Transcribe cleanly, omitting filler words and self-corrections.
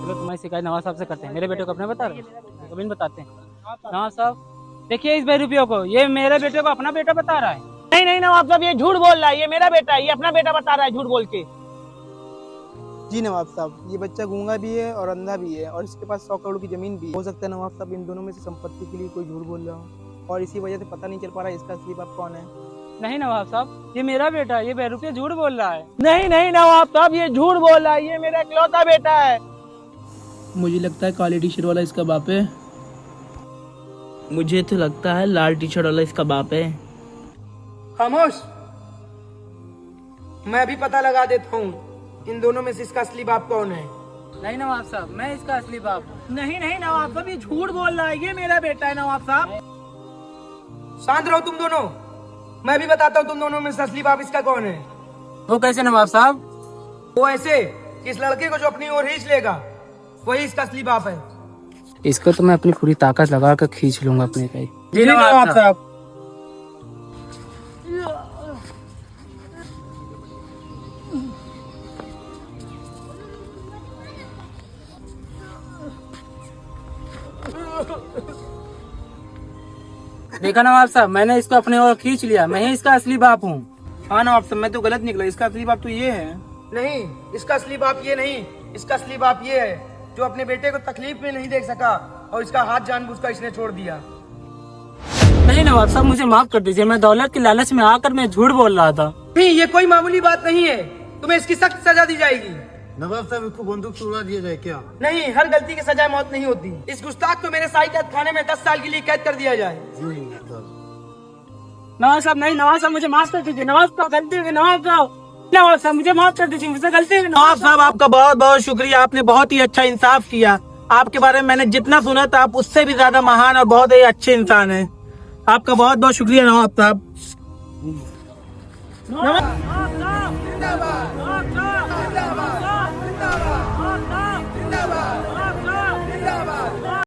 चलो तुम्हारी शिकायत नवाज साहब से करते हैं। मेरे बेटे को अपने बता रहे हैं, कभी नहीं बताते हैं। नवाज साहब देखिए इस बेरुपियों को, ये मेरे बेटे को अपना बेटा बता रहा है। नहीं नहीं नवाब साहब, ये झूठ बोल रहा है। ये मेरा बेटा है, ये अपना बेटा बता रहा है झूठ बोल के। जी नवाब साहब, ये बच्चा गूंगा भी है और अंधा भी है और इसके पास 100 करोड़ की जमीन भी है। हो सकता है नवाब साहब इन दोनों में से संपत्ति के लिए कोई झूठ बोल रहा हो और इसी वजह से पता नहीं चल पा रहा है इसका असली बाप कौन है। नहीं नवाब साहब, ये मेरा बेटा है, ये बेरुपिया झूठ बोल रहा है। नहीं नहीं नवाब साहब, ये झूठ बोल रहा है। ये मेरा इकलौता बेटा है। मुझे लगता है काले टी शर्ट वाला इसका बाप है। मुझे तो लगता है लाल टी शर्ट वाला इसका बाप है। खामोश, मैं भी पता लगा देता हूँ इन दोनों में से इसका असली बाप कौन है। नहीं नवाब साहब, मैं इसका असली बाप हूँ। नहीं नहीं नवाब साहब, ये झूठ बोल रहा है। ये मेरा बेटा है नवाब साहब। शांत रहो तुम दोनों, मैं भी बताता हूँ तुम दोनों में से असली बाप इसका कौन है। वो कैसे नवाब साहब? वो ऐसे कि इस लड़के को जो अपनी ओर खींच लेगा वही इसका असली बाप है। इसको तो मैं अपनी पूरी ताकत लगा कर खींच लूंगा अपने कहीं। जी नवाब साहब। देखा नवाब साहब, मैंने इसको अपने ओर खींच लिया, मैं ही इसका असली बाप हूँ। हाँ नवाब साहब, मैं तो गलत निकला। इसका असली बाप तो ये है। नहीं, इसका असली बाप ये नहीं, इसका असली बाप ये है जो अपने बेटे को तकलीफ में नहीं देख सका और इसका हाथ जानबूझकर इसने छोड़ दिया। नहीं नवाब साहब, मुझे माफ कर दीजिए, मैं दौलत की लालच में आकर मैं झूठ बोल रहा था। नहीं, ये कोई मामूली बात नहीं है, तुम्हें इसकी सख्त सजा दी जाएगी। नवाब साहब, इसको बंदूक से उड़ा दिया जाए क्या? नहीं, हर गलती की सजा मौत नहीं होती। इस गुस्ताख को मेरे शाही कैद खाने में 10 साल के लिए कैद कर दिया जाए। नवाब साहब नहीं, नवाब साहब मुझे माफ कर दीजिए। नवाब साहब गलती हो गई, नवाब साहब मुझे माफ कर दीजिए, मुझसे गलती हो गई। नवाब साहब आपका बहुत बहुत शुक्रिया। आपने बहुत ही अच्छा इंसाफ किया। आपके बारे में मैंने जितना सुना था आप उससे भी ज्यादा महान और बहुत ही अच्छे इंसान हैं। आपका बहुत बहुत शुक्रिया नवाब साहब।